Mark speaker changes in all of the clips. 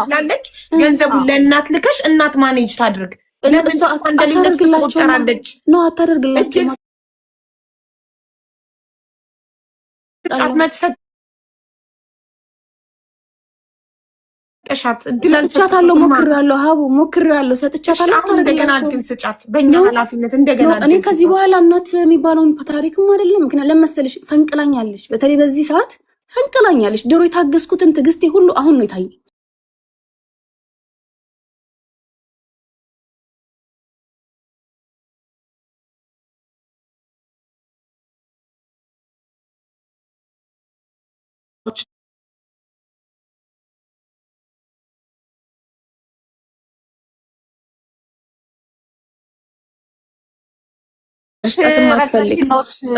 Speaker 1: ስላለች ገንዘቡን ለእናት ልከሽ እናት ማኔጅ ታድርግ። ለምን እንደሌለች ትቆጠራለች?
Speaker 2: ነው አታደርግላችሁ
Speaker 1: ጫት መጥሰት ሰጥቻት
Speaker 2: ሰጥቻታለሁ። ሞክሬያለሁ ሀቡ ሞክሬያለሁ። ሰጥቻታለሁ።
Speaker 1: እንደገና እድል ስጫት በእኛ ኃላፊነት እንደገና
Speaker 2: እኔ ከዚህ በኋላ እናት የሚባለውን ታሪክም አይደለም። ምክንያቱም ለመሰለሽ ፈንቅላኛለች። በተለይ በዚህ ሰዓት ፈንቅላኛለች። ድሮ የታገስኩትን ትዕግስቴ ሁሉ አሁን ነው የታየኝ።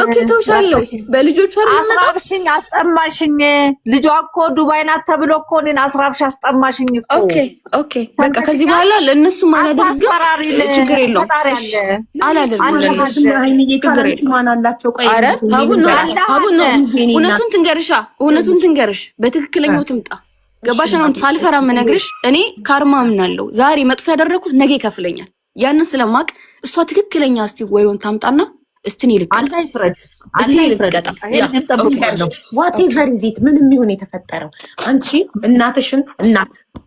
Speaker 2: ኦኬ ተውሻለሁ። በልጆቹ
Speaker 3: አስራብሽኝ አስጠማሽኝ። ልጇ እኮ ዱባይ ናት ተብሎ እኮ እኔን አስራብሽ አስጠማሽኝ እኮ።
Speaker 2: ኦኬ በቃ ከዚህ በኋላ ለእነሱ ማላደርግ ችግር የለውም። እውነቱን ትንገርሽ በትክክለኛው ትምጣ። ገባሽ ነው ሳልፈራ የምነግርሽ። እኔ ካርማ ምናለው ዛሬ መጥፎ ያደረኩት ነገ ይከፍለኛል። ያንን ስለማቅ እሷ ትክክለኛ እስቲ ወይውን ታምጣና እስቲኒ ልቀጣ
Speaker 3: አላይ ፍረድ
Speaker 1: ዋቴቨር ዚት ምንም ይሁን የተፈጠረው አንቺ እናትሽን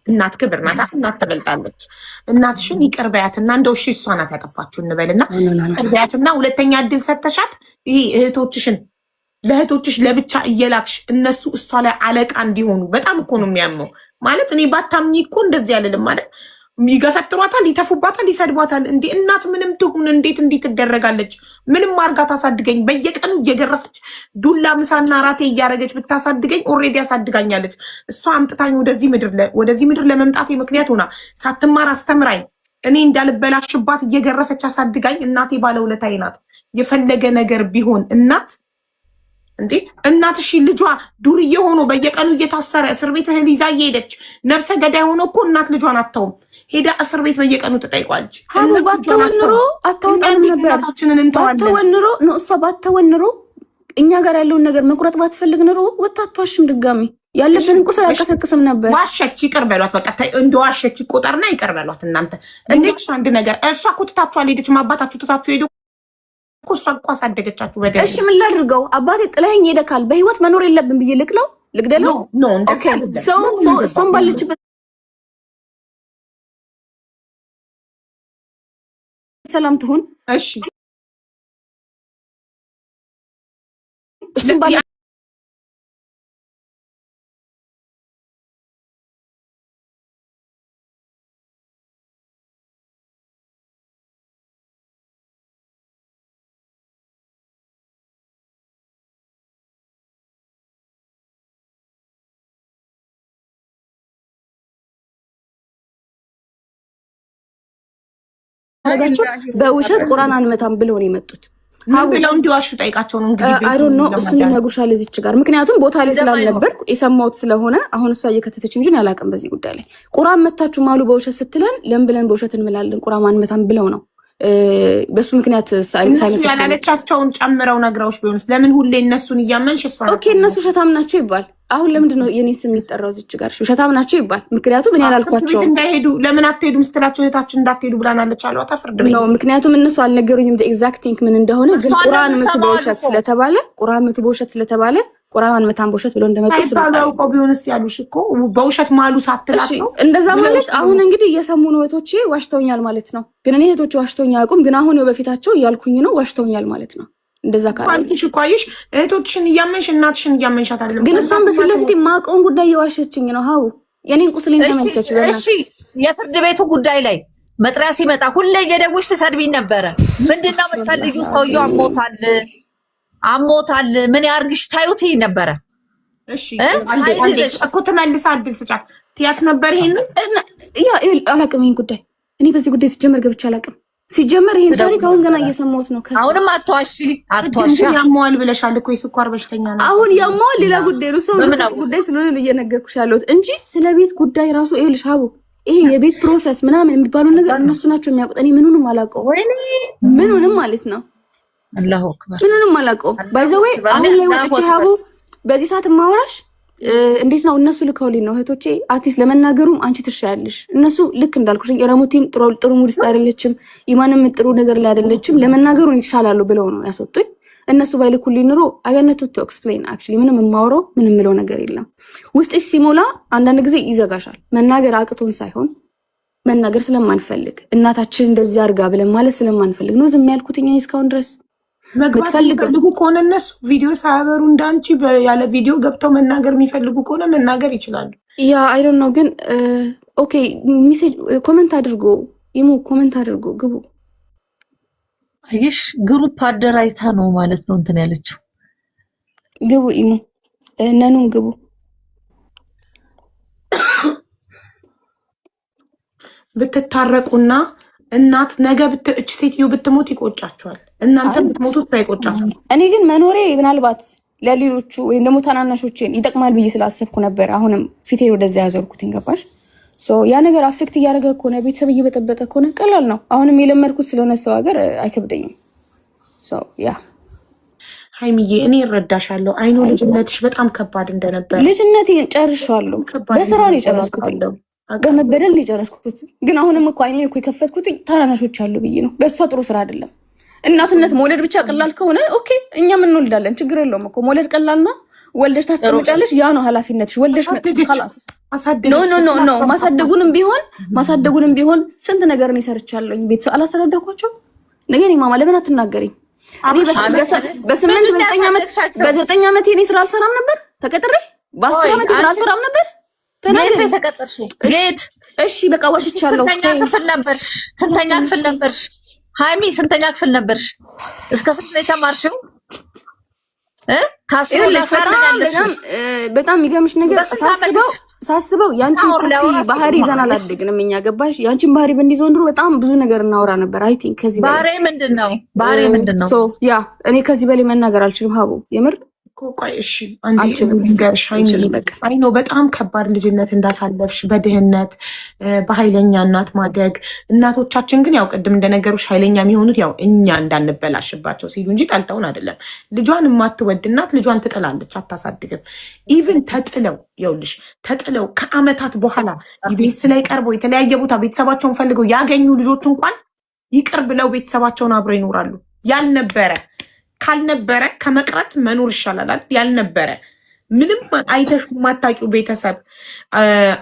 Speaker 1: እናት ክብር ናት። እናት ተበልጣለች። እናትሽን ይቅር በያትና እንደው እሺ እሷ ናት ያጠፋችሁ እንበልና ይቅር በያትና ሁለተኛ እድል ሰተሻት ይሄ እህቶችሽን ለእህቶችሽ ለብቻ እየላክሽ እነሱ እሷ ላይ አለቃ እንዲሆኑ በጣም እኮ ነው የሚያመው። ማለት እኔ ባታምኚ እኮ እንደዚህ አይደለም ማለት ይገፈጥሯታል፣ ይተፉባታል፣ ይሰድቧታል። እንዴ እናት ምንም ትሁን እንዴት ትደረጋለች? ምንም አርጋ ታሳድገኝ በየቀኑ እየገረፈች ዱላ ምሳና ራቴ እያረገች ብታሳድገኝ ኦሬዲ ያሳድጋኛለች። እሷ አምጥታኝ ወደዚህ ምድር ለመምጣቴ ምክንያት ሆና ሳትማር አስተምራኝ እኔ እንዳልበላሽባት እየገረፈች አሳድጋኝ እናቴ ባለውለታዬ ናት። የፈለገ ነገር ቢሆን እንዴ እናት እሺ ልጇ ዱርዬ ሆኖ በየቀኑ እየታሰረ እስር ቤት እህል ይዛ እየሄደች ነፍሰ ገዳይ ሆኖ እኮ እናት ልጇን አታውም ሄዳ እስር ቤት በየቀኑ ትጠይቋለች።
Speaker 2: ባተወንሮ አታውጣም ነበር ባተወንሮ ነው እሷ ባተወንሮ እኛ ጋር ያለውን ነገር መቁረጥ ባትፈልግ ኑሮ ወጣቷሽም ድጋሚ ያለብን ቁስል አቀሰቅስም ነበር።
Speaker 1: ዋሸች ይቅር በሏት። በቃ እንደ ዋሸች ይቆጠርና ይቅር በሏት። እናንተ እንዴት አንድ ነገር እሷ እኮ ትታችሁ አልሄደችም። አባታችሁ ትታችሁ ሄዱ እኮ እሷ እኮ አሳደገቻችሁ በደንብ።
Speaker 2: እሺ ምን ላድርገው? አባቴ ጥለኸኝ ሄደካል። በህይወት መኖር የለብን ብዬ ልግደለው? ኦኬ ሰው ባለችበት ሰላም ትሁን።
Speaker 1: እሺ
Speaker 2: እሱም ባለ በውሸት ቁርአን አንመታም ብለው ነው የመጡት።
Speaker 1: ብለው እንዲዋሹ ጠይቃቸው ነው እንግዲህ
Speaker 2: አይ ዶንት ኖ እሱን ይነግሩሻል እዚች ጋር። ምክንያቱም ቦታ ላይ ስላልነበርኩ የሰማሁት ስለሆነ አሁን እሷ እየከተተች እንጂ አላውቅም በዚህ ጉዳይ ላይ። ቁርአን መታችሁ ማሉ በውሸት ስትለን ለምን ብለን በውሸት እንምላለን? ቁርአን አንመታም ብለው ነው በሱ ምክንያት
Speaker 1: ሳይመሰል ያላለቻቸውን ጨምረው ነግረውሽ ቢሆንስ ለምን ሁሌ እነሱን እያመንሽ እሷ
Speaker 2: ኦኬ እነሱ ሸታም ናቸው ይባል። አሁን ለምንድን ነው የኔ ስም የሚጠራው እዚች ጋር? ሸታም ናቸው ይባል። ምክንያቱም እኔ ያላልኳቸው
Speaker 1: እንዳይሄዱ ለምን አትሄዱም ስትላቸው እህታችን እንዳትሄዱ ብላናለች አሉ። አታፍርድ
Speaker 2: ነው ምክንያቱም እነሱ አልነገሩኝም ኤግዛክት ቲንክ ምን እንደሆነ። ግን ቁርአን ምቱ በውሸት ስለተባለ ቁርአን መታን በውሸት ብለው እንደመጡ
Speaker 1: ስለታውቀው እኮ ቢሆንስ ያሉሽ እኮ በውሸት ማሉ ሳትላቸው
Speaker 2: እንደዛ ማለት አሁን እንግዲህ እየሰሙ ነው እህቶቼ ዋሽተውኛል ማለት ነው። ግን እኔ እህቶቼ ዋሽተውኛል አያውቁም። ግን አሁን በፊታቸው እያልኩኝ ነው ዋሽተውኛል ማለት ነው። እንደዛ
Speaker 1: ካልኩሽ እኮ አይሽ እህቶችሽን እያመንሽ እናትሽን እያመንሻት አይደለም።
Speaker 2: ግን እሷን በፊት ለፊት ማቀውን ጉዳይ እየዋሸችኝ ነው። ሀው የኔን ቁስሌን ተመልከች።
Speaker 3: እሺ የፍርድ ቤቱ ጉዳይ ላይ መጥሪያ ሲመጣ ሁሌ እየደወልሽ ትሰድቢኝ ነበረ። ምንድነው የምትፈልጊው? ሰውየው አሞታል ምን ያርግሽ ታዩት ነበረ።
Speaker 1: እሺ እኮ ተመልሳ እድል ስጫት ትያት ነበር። ይሄን
Speaker 2: አላውቅም። ይሄን ጉዳይ እኔ በዚህ ጉዳይ ሲጀመር ገብቼ አላውቅም። ሲጀመር ይሄን ታሪክ አሁን ገና እየሰማሁት ነው።
Speaker 3: አሁንም አትዋሺ
Speaker 1: ያሟል ብለሻል እኮ የስኳር በሽተኛ ነው።
Speaker 2: አሁን ያሟል ሌላ ጉዳይ ነው። ሰው ጉዳይ ስለሆነ እየነገርኩሽ ያለሁት እንጂ ስለ ቤት ጉዳይ ራሱ ይኸውልሽ ሀቡ ይሄ የቤት ፕሮሰስ ምናምን የሚባሉ ነገር እነሱ ናቸው የሚያውቁት። እኔ ምኑንም አላውቀውም። ምኑንም ማለት ነው
Speaker 3: አላሁ አክበር
Speaker 2: ምኑንም አላውቀውም። ባይ ዘ ዌይ አሁን ላይ ወጥቼ ሀቡ በዚህ ሰዓት ማወራሽ እንዴት ነው እነሱ ልከውልኝ ነው እህቶቼ። አርቲስት ለመናገሩም አንቺ ትሻያለሽ። እነሱ ልክ እንዳልኩሽ ረሙቲም ጥሩ ሙድ ውስጥ አይደለችም፣ ኢማንም ጥሩ ነገር ላይ አይደለችም። ለመናገሩ ይሻላሉ ብለው ነው ያስወጡኝ። እነሱ ባይልኩልኝ ኑሮ አገነቱ ቱ ኤክስፕሌን አክቹሊ ምንም የማወራው ምንም የምለው ነገር የለም። ውስጥሽ ሲሞላ አንዳንድ ጊዜ ይዘጋሻል። መናገር አቅቶን ሳይሆን መናገር ስለማንፈልግ እናታችን እንደዚህ አድርጋ ብለን ማለት ስለማንፈልግ ነው ዝም ያልኩት እኛ እስካሁን ድረስ።
Speaker 1: መግባት የሚፈልጉ ከሆነ እነሱ ቪዲዮ ሳያበሩ እንዳንቺ ያለ ቪዲዮ ገብተው መናገር የሚፈልጉ ከሆነ መናገር ይችላሉ።
Speaker 2: ያ አይ ዶንት ኖ ግን ኦኬ ሜሴጅ ኮሜንት አድርጎ ኢሞ ኮሜንት አድርጎ ግቡ።
Speaker 3: አይሽ ግሩፕ አደራይታ ነው ማለት ነው እንትን ያለችው።
Speaker 2: ግቡ ኢሞ ነኑን ግቡ።
Speaker 1: ብትታረቁና እናት ነገ እች ሴትዮ ብትሞት ይቆጫቸዋል። እናንተ ብትሞቱ እሷ ይቆጫታል።
Speaker 2: እኔ ግን መኖሬ ምናልባት ለሌሎቹ ወይም ደግሞ ታናናሾቼን ይጠቅማል ብዬ ስላሰብኩ ነበር አሁንም ፊቴን ወደዚያ ያዞርኩት። ገባሽ? ያ ነገር አፌክት እያደረገ ከሆነ ቤተሰብ እየበጠበጠ ከሆነ ቀላል ነው። አሁንም የለመድኩት ስለሆነ ሰው ሀገር አይከብደኝም። ያ
Speaker 1: ሀይሚዬ እኔ እረዳሻለሁ። አይኖ ልጅነትሽ በጣም ከባድ እንደነበር።
Speaker 2: ልጅነቴን ጨርሻለሁ። በስራ ነው የጨረስኩት፣ በመበደል ነው የጨረስኩት። ግን አሁንም እኮ አይኔን እኮ የከፈትኩት ታናናሾች አሉ ብዬ ነው። በእሷ ጥሩ ስራ አይደለም። እናትነት መውለድ ብቻ ቀላል ከሆነ ኦኬ እኛም እንወልዳለን፣ ችግር የለውም እኮ መውለድ ቀላል ነው። ወልደሽ ታስቀምጫለሽ። ያ ነው ኃላፊነትሽ። ወልደሽ خلاص ኖ ማሳደጉንም ቢሆን ስንት ነገርን ይሰርቻለሁ። ቤተሰብ አላስተዳደርኳቸው። ነገ ማማ ለምን አትናገሪኝ? እኔ በዘጠኝ ዓመት እኔ ስራ አልሰራም ነበር ተቀጥሬ። በ10 ዓመት ስራ አልሰራም ነበር
Speaker 3: ተቀጥርሽ።
Speaker 2: እሺ በቃ ዋሽቻለሁ።
Speaker 3: ስንተኛ ክፍል ነበርሽ ሃይሚ? ስንተኛ ክፍል ነበርሽ? እስከ ስንት ነው የተማርሽው?
Speaker 2: በጣም የሚገርምሽ ነገር ሳስበው ያንቺን ባህሪ ይዘን አላደግንም እኛ። ገባሽ? ያንቺን ባህሪ በእንዲህ ዘንድሮ በጣም ብዙ ነገር እናወራ ነበር። አይ ቲንክ ከዚህ
Speaker 3: በላይ ባህሪ ምንድነው?
Speaker 2: ያ እኔ ከዚህ በላይ መናገር አልችልም። ሀቡ የምር
Speaker 1: ቆይ እሺ አንዴ ልንገርሽ አይ ኖ በጣም ከባድ ልጅነት እንዳሳለፍሽ በድህነት በኃይለኛ እናት ማደግ። እናቶቻችን ግን ያው ቅድም እንደነገሩሽ ኃይለኛ የሚሆኑት ያው እኛ እንዳንበላሽባቸው ሲሉ እንጂ ጠልተውን አይደለም። ልጇን የማትወድ እናት ልጇን ትጥላለች፣ አታሳድግም። ኢቭን ተጥለው ከአመታት በኋላ ኢቢኤስ ላይ ቀርበው የተለያየ ቦታ ቤተሰባቸውን ፈልገው ያገኙ ልጆች እንኳን ይቅር ብለው ቤተሰባቸውን አብረው ይኖራሉ። ካልነበረ ከመቅረት መኖር ይሻላል። ያልነበረ ምንም አይተሽ ማታቂው ቤተሰብ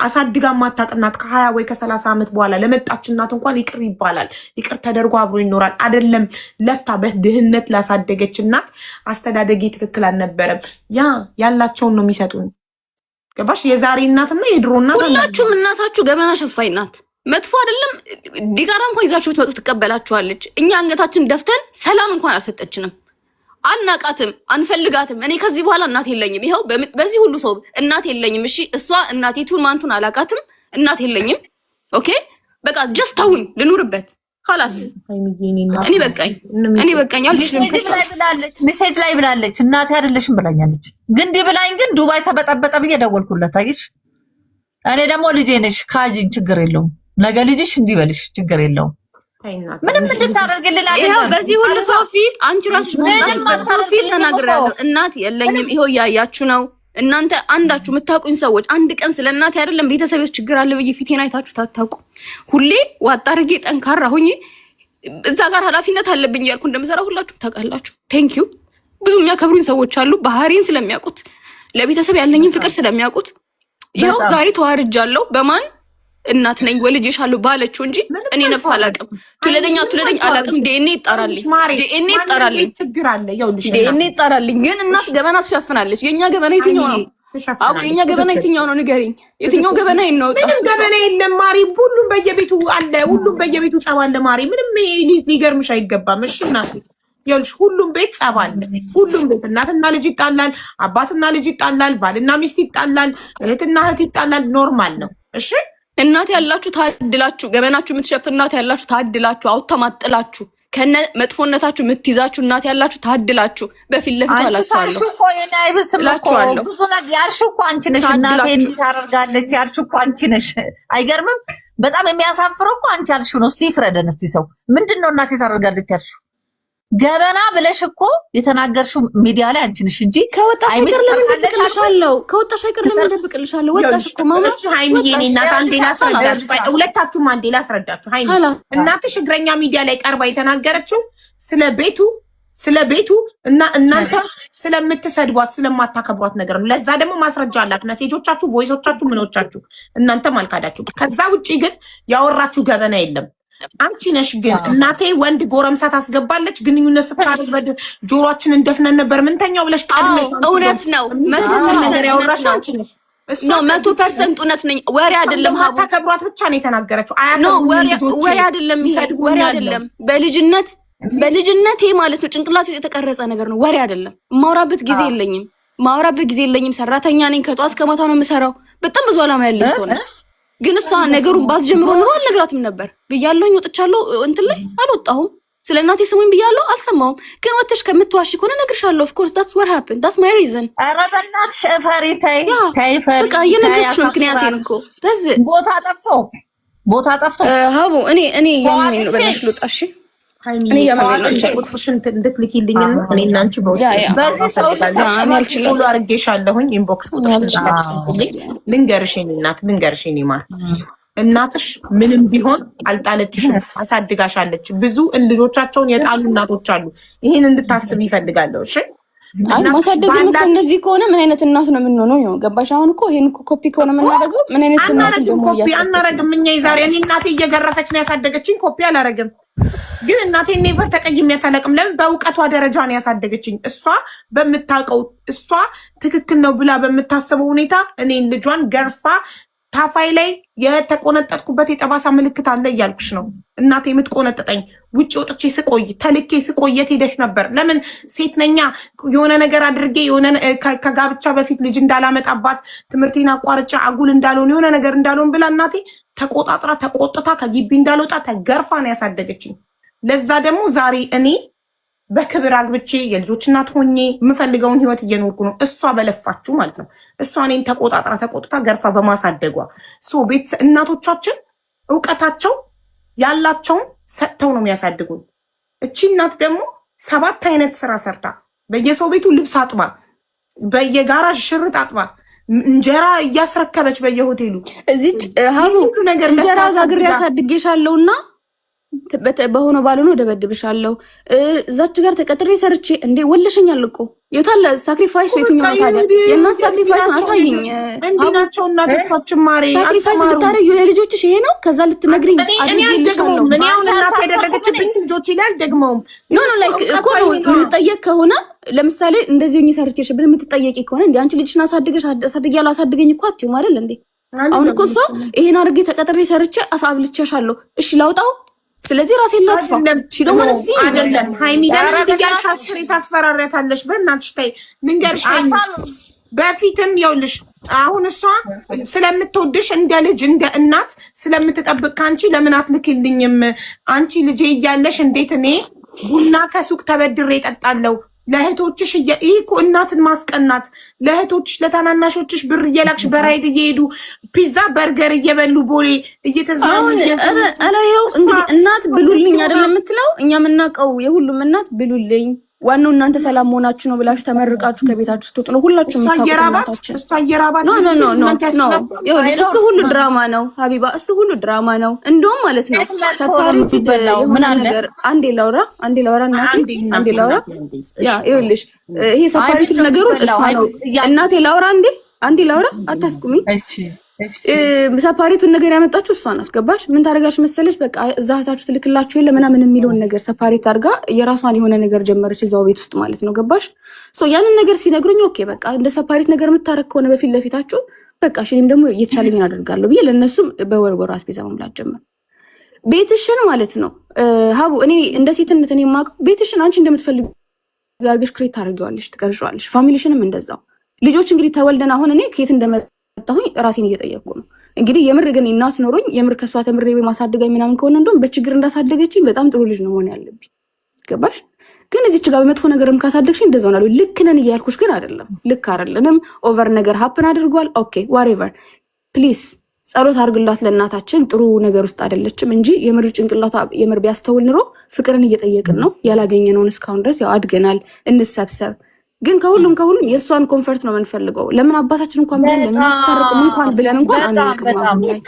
Speaker 1: አሳድጋ ማታቅ እናት ከ20 ወይ ከ30 ዓመት በኋላ ለመጣች እናት እንኳን ይቅር ይባላል። ይቅር ተደርጎ አብሮ ይኖራል። አይደለም ለፍታ በድህነት ላሳደገች እናት አስተዳደጌ ትክክል አልነበረም። ያላቸውን ነው የሚሰጡን። ገባሽ? የዛሬ እናትና የድሮ እናት
Speaker 2: ሁላችሁም እናታችሁ ገመና ሸፋኝ ናት። መጥፎ አይደለም። ዲጋራ እንኳን ይዛችሁ ብትመጡ ትቀበላችኋለች። እኛ አንገታችን ደፍተን ሰላም እንኳን አልሰጠችንም። አናቃትም፣ አንፈልጋትም። እኔ ከዚህ በኋላ እናት የለኝም። ይኸው በዚህ ሁሉ ሰው እናት የለኝም። እሺ እሷ እናቴቱን ማንቱን አላቃትም። እናት የለኝም። ኦኬ በቃ ጀስት ተውኝ ልኑርበት። خلاص እኔ በቃኝ አልችልም።
Speaker 3: ሜሴጅ ላይ ብላለች እናቴ አይደለሽም ብላኛለች። ግን ብላኝ ግን ዱባይ ተበጠበጠ ብዬ ደወልኩላት። አይሽ እኔ ደግሞ ልጄ ነሽ ካጂን ችግር የለውም። ነገ ልጅሽ እንዲበልሽ ችግር የለውም። ምንም እንድታደርግልን አይደለም።
Speaker 2: ይሄው በዚህ ሁሉ ሰው ፊት አንቺ ራስሽ በመጣሽበት ሰው ፊት ተናግሬያለሁ። እናት የለኝም። ይሄው ያያችሁ ነው። እናንተ አንዳችሁ የምታውቁኝ ሰዎች አንድ ቀን ስለ እናት አይደለም ቤተሰቤስ ችግር አለ ብዬ ፊቴን አይታችሁ ታታውቁ። ሁሌ ዋጣ አድርጌ ጠንካራ ሆኜ እዛ ጋር ኃላፊነት አለብኝ ያልኩ እንደምሰራ ሁላችሁ ታውቃላችሁ። ቴንክ ዩ። ብዙ የሚያከብሩኝ ሰዎች አሉ። ባህሪን ስለሚያውቁት ለቤተሰብ ያለኝን ፍቅር ስለሚያውቁት ይሄው ዛሬ ተዋርጃለሁ። በማን እናት ነኝ ወልጄሻለሁ ባለችው እንጂ እኔ ነፍስ አላውቅም። ትለደኛ አላውቅም። ዲኤንኤ ይጣራልኝ። ግን እናት ገበና ትሸፍናለች። የኛ ገበና የትኛው ነው? የኛ ገበና የትኛው ነው? ንገሪኝ። የትኛው ገበና ነው?
Speaker 1: ምንም ገበና የለም ማሪ። ሁሉም በየቤቱ አለ። ሁሉም በየቤቱ ጸብ አለ ማሪ። ምንም ሊገርምሽ አይገባም። እሺ እናት ይኸውልሽ ሁሉም ቤት ጸብ አለ። ሁሉም ቤት እናትና ልጅ ይጣላል፣ አባትና ልጅ ይጣላል፣ ባልና ሚስት ይጣላል፣ እህትና እህት ይጣላል። ኖርማል ነው። እሺ
Speaker 2: እናት ያላችሁ ታድላችሁ። ገበናችሁ የምትሸፍን እናት ያላችሁ ታድላችሁ። አውተማጥላችሁ ከነ መጥፎነታችሁ የምትይዛችሁ እናት ያላችሁ ታድላችሁ። በፊት ለፊት አላችኋለሁ።
Speaker 3: አልሹ እኮ የኔ አይብስም እኮ ብዙ ነገር ያልሽው እኮ አንቺ ነሽ። እናቴ እንዲህ ታደርጋለች ያልሽው እኮ አንቺ ነሽ። አይገርምም? በጣም የሚያሳፍረው እኮ አንቺ ያልሽው ነው። እስቲ ፍረደን እስቲ ሰው ምንድነው እናቴ ታደርጋለች ያልሽው? ገበና ብለሽ እኮ የተናገርሽው ሚዲያ ላይ አንቺ ነሽ እንጂ
Speaker 2: ከወጣሽ አይቀር ለምን ደብቅልሻለሁ? ከወጣሽ አይቀር ለምን ደብቅልሻለሁ? ወጣሽ እኮ ማማ።
Speaker 1: እሺ ሃይሚዬ፣ እኔ እናት አንዴ ላስረዳችሁ፣ ሁለታችሁም አንዴ ላስረዳችሁ። ሃይሚ እናትሽ እግረኛ ሚዲያ ላይ ቀርባ የተናገረችው ስለ ቤቱ እና እናንተ ስለምትሰድቧት ስለማታከብሯት ነገር ነው። ለዛ ደግሞ ማስረጃ አላት። ሜሴጆቻችሁ፣ ቮይሶቻችሁ፣ ምኖቻችሁ እናንተም አልካዳችሁ። ከዛ ውጪ ግን ያወራችሁ ገበና የለም። አንቺ ነሽ ግን እናቴ ወንድ ጎረምሳ ታስገባለች ግንኙነት ስታደርግ ጆሮአችንን እንደፍነን ነበር ምንተኛው ብለሽ ቀድመሽ
Speaker 2: እውነት ነው።
Speaker 1: ነገር ያወራሽ አንቺ ነሽ።
Speaker 2: እሱ 100% እውነት ነኝ። ወሬ አይደለም።
Speaker 1: ታከብሯት ብቻ ነው የተናገረችው።
Speaker 2: ወሬ አይደለም። ወሬ አይደለም። በልጅነቴ ማለት ነው ጭንቅላቱ የተቀረጸ ነገር ነው። ወሬ አይደለም። ማውራበት ጊዜ የለኝም። ሰራተኛ ነኝ። ከጧት እስከ ማታ ነው የምሰራው። በጣም ብዙ አላማ ያለኝ ሰው ነኝ። ግን እሷ ነገሩን ባትጀምሮ ኑሮ አልነግራትም ነበር ብያለሁኝ። ወጥቻለሁ እንትን ላይ አልወጣሁም። ስለ እናቴ ስሙኝ ብያለሁ፣ አልሰማሁም። ግን ወጥተሽ ከምትዋሺ ከሆነ እነግርሻለሁ። ኦፍ ኮርስ that's what happened, that's my reason።
Speaker 3: ኧረ በእናትሽ ፈሪ ተይ ፈሪ።
Speaker 2: በቃ እየነገርኩሽ ነው ምክንያቴን እኮ ተዝ
Speaker 3: ቦታ ጠፍቶ
Speaker 2: ሀቡ እኔ ያመመኝ ነው። በእናትሽ ልውጣ እሺ። እኔ ያመመኝ ነው።
Speaker 1: ቁጥርሽን እንድትልኪልኝ ነው። እኔ እና አንቺ በውስጥ ሁሉ አድርጌሻለሁኝ። ኢንቦክስ ቁጥርሽን ልንገርሽ የኔ ማር እናትሽ ምንም ቢሆን አልጣለችሽም፣ አሳድጋሻለች። ብዙ ልጆቻቸውን የጣሉ እናቶች አሉ። ይሄን እንድታስብ ይፈልጋለሁ። እሺ
Speaker 2: ማሳደግ እኮ እንደዚህ ከሆነ ምን አይነት እናት ነው የምንሆነው? ነው ገባሽ? አሁን እኮ ይሄን እኮ ኮፒ ከሆነ የምናደርገው ምን አይነት እናት ነው? ኮፒ
Speaker 1: አናረግም እኛ። ዛሬ እኔ እናቴ እየገረፈች ነው ያሳደገችኝ። ኮፒ አላረግም። ግን እናቴ ኔቨር ተቀይሜያት አላውቅም። ለምን? በእውቀቷ ደረጃ ነው ያሳደገችኝ። እሷ በምታውቀው እሷ ትክክል ነው ብላ በምታስበው ሁኔታ እኔን ልጇን ገርፋ ታፋይ ላይ የተቆነጠጥኩበት የጠባሳ ምልክት አለ እያልኩሽ ነው። እናቴ የምትቆነጠጠኝ ውጭ ወጥቼ ስቆይ ተልኬ ስቆይ የት ሄደሽ ነበር? ለምን ሴት ነኛ የሆነ ነገር አድርጌ የሆነ ከጋብቻ በፊት ልጅ እንዳላመጣባት ትምህርቴን አቋርጫ አጉል እንዳልሆን የሆነ ነገር እንዳልሆን ብላ እናቴ ተቆጥታ ከግቢ እንዳልወጣ ተገርፋ ነው ያሳደገችኝ። ለዛ ደግሞ ዛሬ እኔ በክብር አግብቼ የልጆች እናት ሆኜ የምፈልገውን ህይወት እየኖርኩ ነው። እሷ በለፋችሁ ማለት ነው። እሷ እኔን ተቆጥታ ገርፋ በማሳደጓ ቤት እናቶቻችን እውቀታቸው ያላቸውን ሰጥተው ነው የሚያሳድጉን። እቺ እናት ደግሞ 7 አይነት ስራ ሰርታ በየሰው ቤቱ ልብስ አጥባ፣ በየጋራዥ ሽርጥ አጥባ፣ እንጀራ እያስረከበች በየሆቴሉ
Speaker 2: እዚች ሀቡ
Speaker 1: ነገር
Speaker 2: እንጀራ ጋግሬ ያሳድጌሻለሁና በሆነ ባልሆነ ደበድብሻለሁ። እዛች ጋር ተቀጥሬ ሰርቼ እንዴ ወለሽኛል እኮ የታለ ሳክሪፋይስ? የትኛው ታዲያ የእናት ሳክሪፋይስ አሳይኝ።
Speaker 1: እንዲናቸው እናቶቻችን ማሬ
Speaker 2: ሳክሪፋይስ ብታረጊው ለልጆችሽ ይሄ ነው። ከዛ ልትነግሪኝ አድርጌልሻለሁ።
Speaker 1: ምን ያውን እናት ያደረገችብኝ ልጆች ይላል ደግሞም
Speaker 2: ኖ ላይክ እኮ የምንጠየቅ ከሆነ ለምሳሌ እንደዚህ ሆኜ ሰርቼሽ ብን የምትጠየቂ ከሆነ እንዴ አንቺ ልጅሽን አሳድገሽ ያላሳድገኝ እኮ አትይውም አይደል እንዴ? አሁን እኮ እሷ ይሄን አድርጌ ተቀጥሬ ሰርቼ አሳብልቼሻለሁ። እሺ ላውጣው? ስለዚህ ራሴን ላጥፋ
Speaker 1: አይደለም። ሃይሚ ለምን እንዲያልሽ አስሬ ታስፈራሪያታለሽ? በእናትሽ ተይ። ልንገርሽ ሃይሚ በፊትም ይኸውልሽ አሁን እሷ ስለምትወድሽ እንደ ልጅ እንደ እናት ስለምትጠብቅ ካንቺ ለምን አትልክልኝም? አንቺ ልጄ እያለሽ እንዴት እኔ ቡና ከሱቅ ተበድሬ እጠጣለሁ? ለእህቶችሽ ይሄ እኮ እናትን ማስቀናት። ለእህቶችሽ ለታናናሾችሽ ብር እየላክሽ በራይድ እየሄዱ ፒዛ በርገር እየበሉ ቦሌ እየተዝናኑ
Speaker 2: ይኸው እንግዲህ እናት ብሉልኝ አይደለም የምትለው። እኛ የምናውቀው የሁሉም እናት ብሉልኝ፣ ዋናው እናንተ ሰላም መሆናችሁ ነው ብላችሁ ተመርቃችሁ ከቤታችሁ ስትወጡ ነው ሁላችሁም ታውቁታላችሁ። እሱ ሁሉ ድራማ ነው ሀቢባ፣ እሱ ሁሉ ድራማ ነው። እንደውም ማለት ነው ሰፋሪት የሆነ ነገር አንዴ ላውራ አንዴ ላውራ ያ ይኸውልሽ ይሄ ሰፋሪት ነገሩን እሷ ነው። እናቴ ላውራ አንዴ ላውራ አታስቁሚ። ሰፓሬቱን ነገር ያመጣችሁ እሷ ናት። ገባሽ? ምን ታደርጋሽ መሰለሽ? በቃ እዛ እህታችሁ ትልክላችሁ የለ ምናምን የሚለውን ነገር ሰፓሬት አድርጋ የራሷን የሆነ ነገር ጀመረች እዛው ቤት ውስጥ ማለት ነው። ገባሽ? ያንን ነገር ሲነግሩኝ ኦኬ በቃ እንደ ሰፓሬት ነገር የምታረግ ከሆነ በፊት ለፊታችሁ በቃ እኔም ደግሞ እየተቻለኝን አደርጋለሁ ብዬ ለእነሱም በወርወር አስቤዛ መሙላት ጀመር። ቤትሽን ማለት ነው ሀቡ፣ እኔ እንደ ሴትነት እኔ የማውቀው ቤትሽን አንቺ እንደምትፈልጊ አድርገሽ ክሬት ታደርጊዋለሽ፣ ትቀርሺዋለሽ። ፋሚሊሽንም እንደዛው። ልጆች እንግዲህ ተወልደን አሁን እኔ ከየት እንደመጣሁኝ ራሴን እየጠየቅኩ ነው። እንግዲህ የምር ግን እናት ኖሮኝ የምር ከሷ ተምሬ ማሳደጋኝ ምናምን ከሆነ እንደውም በችግር እንዳሳደገችኝ በጣም ጥሩ ልጅ ነው መሆን ያለብኝ። ገባሽ? ግን እዚች ጋር በመጥፎ ነገርም ካሳደግሽኝ እንደዛው ነው። ልክ ነን እያልኩሽ ግን አይደለም። ልክ አይደለንም። ኦቨር ነገር ሀፕን አድርጓል። ኦኬ ዋትኤቨር ፕሊዝ ጸሎት አድርግላት ለእናታችን። ጥሩ ነገር ውስጥ አይደለችም እንጂ የምር ጭንቅላቷ የምር ቢያስተውል ኑሮ ፍቅርን እየጠየቅን ነው ያላገኘነውን እስካሁን ድረስ። ያው አድገናል፣ እንሰብሰብ። ግን ከሁሉም የእሷን ኮንፈርት ነው የምንፈልገው። ለምን አባታችን እንኳን ብለን ለምን አታርቁም እንኳን ብለን እንኳን አናውቅም።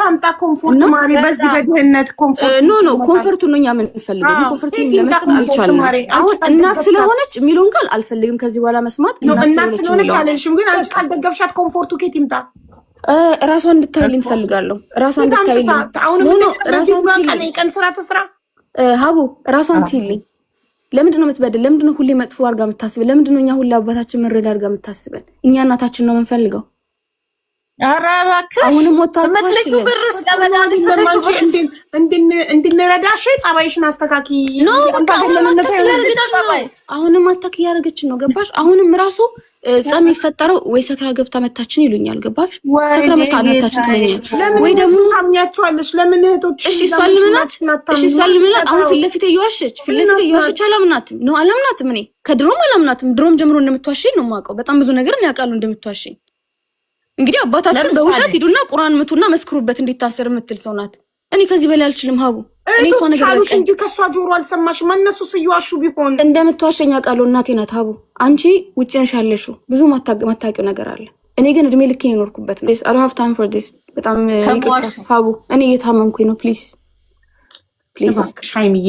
Speaker 1: ታምጣ ኮንፈርት ማሪ በዚህ በድህነት ኮንፈርት
Speaker 2: ኖ ኮንፈርቱን ነው እኛ የምንፈልገው። ግን ኮንፈርቱን ለመስጠት አልቻልንም። አሁን እናት ስለሆነች የሚለውን ቃል አልፈልግም ከዚህ በኋላ መስማት።
Speaker 1: እናት ስለሆነች አለልሽም። ግን አንቺ ካልደገፍሻት ኮንፈርቱ ኬት ይምጣ?
Speaker 2: ራሷን እንድታይልኝ እፈልጋለሁ። ራሷን እንድታይልኝ
Speaker 1: ቀን ስራ ተስራ
Speaker 2: ሀቡ ራሷን ትይልኝ። ለምንድን ነው የምትበድል? ለምንድን ነው ሁሌ መጥፎ አድርጋ የምታስበን? ለምንድን ነው እኛ ሁሌ አባታችን መረዳ አድርጋ የምታስበን? እኛ እናታችን ነው የምንፈልገው።
Speaker 3: ኧረ እባክሽ
Speaker 2: አሁንም ወታደሮች
Speaker 1: እንድንረዳሽ ጸባይሽን አስተካኪ።
Speaker 2: አሁንም አታክ እያደረገችን ነው። ገባሽ? አሁንም ራሱ ጸም የሚፈጠረው ወይ ሰክራ ገብታ መታችን ይሉኛል። ገባሽ? ሰክራ መታችን ትለኛል ወይ ደግሞ
Speaker 1: ታምኛቸዋለሽ። ለምን እህቶች
Speaker 2: እሺ እሷ ልምላት አሁን ፊት ለፊት እየዋሸች አላምናትም ነው አላምናትም። እኔ ከድሮም አላምናትም። ድሮም ጀምሮ እንደምትዋሸኝ ነው የማውቀው። በጣም ብዙ ነገር ነው ያውቃሉ እንደምትዋሸኝ። እንግዲህ አባታችን በውሸት ሂዱና ቁርአን ምቱና መስክሩበት እንዲታሰር የምትል ሰው ናት። እኔ ከዚህ በላይ አልችልም ሀቡ። እኔ እሷ ነገር
Speaker 1: አሉሽ እንጂ ከሷ ጆሮ አልሰማሽም። እነሱ ሲዋሹ ቢሆን
Speaker 2: እንደምትዋሸኝ አውቃለሁ። እናቴ ናት ሀቡ። አንቺ ውጭ ነሽ ያለሽው ብዙ ማታውቂው ነገር አለ። እኔ ግን እድሜ ልኬን የኖርኩበት ነው። I don't have time for this። በጣም ይቅርታ ሀቡ። እኔ እየታመንኩኝ ነው። ፕሊዝ
Speaker 1: ሻይምዬ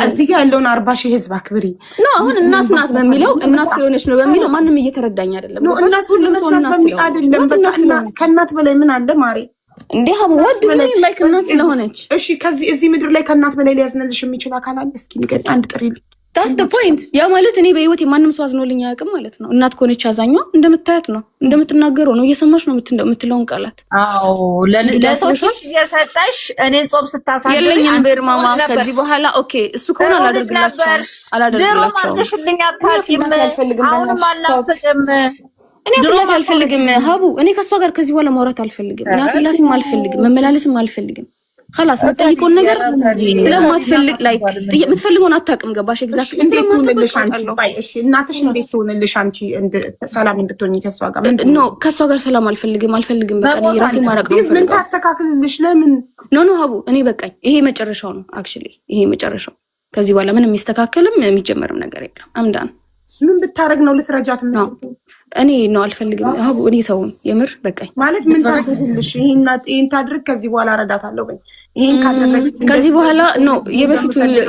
Speaker 1: እዚህ ጋር ያለውን 40 ሺህ ህዝብ አክብሪ
Speaker 2: ነው። አሁን እናት ናት በሚለው እናት ስለሆነች ነው በሚለው ማንም እየተረዳኝ አይደለም።
Speaker 1: እናት ስለሆነች አይደለም። ከእናት በላይ ምን አለ ማሬ?
Speaker 2: እንዴ ሀቡ ወድ ምን ላይክ እናት ስለሆነች።
Speaker 1: እሺ እዚህ ምድር ላይ ከእናት በላይ ሊያዝንልሽ የሚችል አካል አለ? እስኪ ንገሪኝ፣ አንድ ጥሪልኝ።
Speaker 2: that's the point። ያ ማለት እኔ በህይወቴ ማንም ሰው አዝኖልኝ አያውቅም ማለት ነው። እናት ከሆነች አዛኟ እንደምታያት ነው፣ እንደምትናገረው ነው፣ እየሰማሽ ነው የምትለውን ቃላት።
Speaker 3: አዎ ለሰዎች እየሰጠሽ እኔን ጾም ስታሳድሪ
Speaker 2: የለኝም ብር ማማ። ከዚህ በኋላ ኦኬ እሱ ከሆነ አላደርግላችሁም።
Speaker 3: ድሮ ማርገሽልኝ አታውቂም። አሁን ማናፍቅም
Speaker 2: እኔ አፍላፊ አልፈልግም ሀቡ። እኔ ከሷ ጋር ከዚህ በኋላ ማውራት አልፈልግም። እኔ አፍላፊም አልፈልግም፣ መመላለስም አልፈልግም። خلاص የምትጠይቀውን ነገር ስለማትፈልግ ላይክ የምትፈልገውን አታውቅም። ገባሽ? ኤግዛክትሊ
Speaker 1: እንዴት ትሆንልሽ አንቺ? እሺ እናትሽ እንዴት ትሆንልሽ አንቺ? ሰላም እንድትሆኚ ከሷ ጋር ምን
Speaker 2: ነው? ከሷ ጋር ሰላም አልፈልግም። በቃ ራሴ ማረቅ ነው።
Speaker 1: ምን ታስተካክልልሽ? ለምን
Speaker 2: ኖ ሀቡ እኔ በቃኝ። ይሄ መጨረሻው ነው። አክቹሊ ይሄ መጨረሻው። ከዚህ በኋላ ምንም የሚስተካከልም የሚጀመርም ነገር የለም። አምዳን
Speaker 1: ምን ብታረግ ነው ልትረጃት የምትለው?
Speaker 2: እኔ ነው አልፈልግም ሀቡ። እኔ ተውን የምር በቃኝ።
Speaker 1: ማለት ምን ታደርግልሽ? ይሄን ታድርግ ከዚህ በኋላ እረዳታለሁ በይ። ይሄን ካደረግሽ
Speaker 2: ከዚህ በኋላ ነው